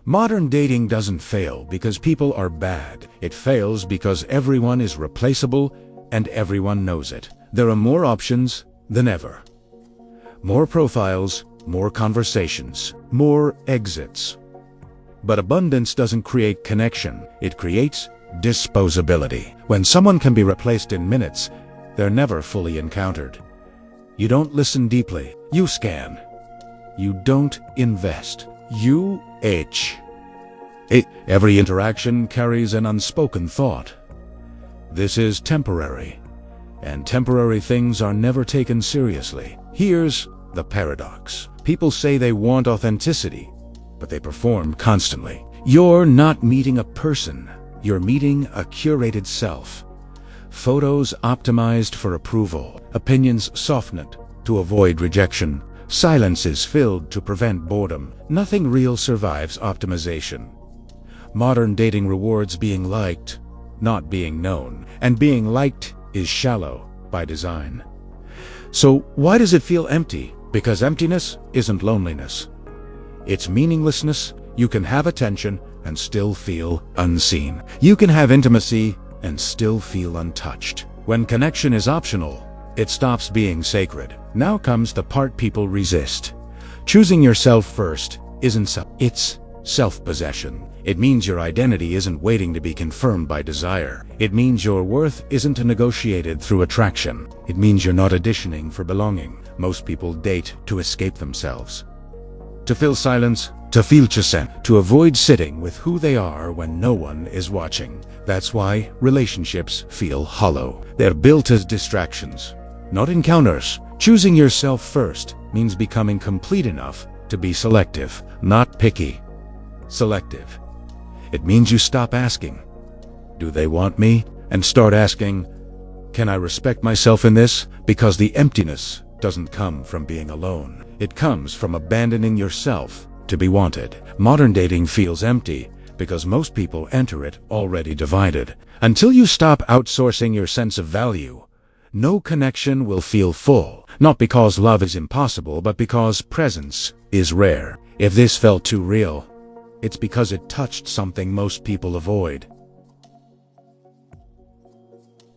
Modern dating doesn't fail because people are bad. It fails because everyone is replaceable and everyone knows it. There are more options than ever. More profiles, more conversations, more exits. But abundance doesn't create connection. It creates disposability. When someone can be replaced in minutes, they're never fully encountered. You don't listen deeply. You scan. You don't invest. You itch. Every interaction carries an unspoken thought. This is temporary, and temporary things are never taken seriously. Here's the paradox. People say they want authenticity, but they perform constantly. You're not meeting a person. You're meeting a curated self. Photos optimized for approval, opinions softened to avoid rejection, silences filled to prevent boredom. Nothing real survives optimization. Modern dating rewards being liked, not being known, and being liked is shallow by design. So why does it feel empty? Because emptiness isn't loneliness. It's meaninglessness. You can have attention and still feel unseen. You can have intimacy and still feel untouched. When connection is optional, it stops being sacred. Now comes the part people resist. Choosing yourself first it's self-possession. It means your identity isn't waiting to be confirmed by desire. It means your worth isn't negotiated through attraction. It means you're not auditioning for belonging. Most people date to escape themselves, to fill silence, to feel chosen, to avoid sitting with who they are when no one is watching. That's why relationships feel hollow. They're built as distractions, not encounters. Choosing yourself first means becoming complete enough to be selective, not picky. Selective. It means you stop asking, "Do they want me?" and start asking, "Can I respect myself in this?" Because the emptiness doesn't come from being alone. It comes from abandoning yourself to be wanted. Modern dating feels empty because most people enter it already divided. Until you stop outsourcing your sense of value, no connection will feel full. Not because love is impossible, but because presence is rare. If this felt too real, it's because it touched something most people avoid.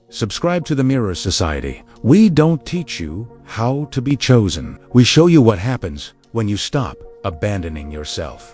Subscribe to the Mirror Society. We don't teach you how to be chosen. We show you what happens when you stop abandoning yourself.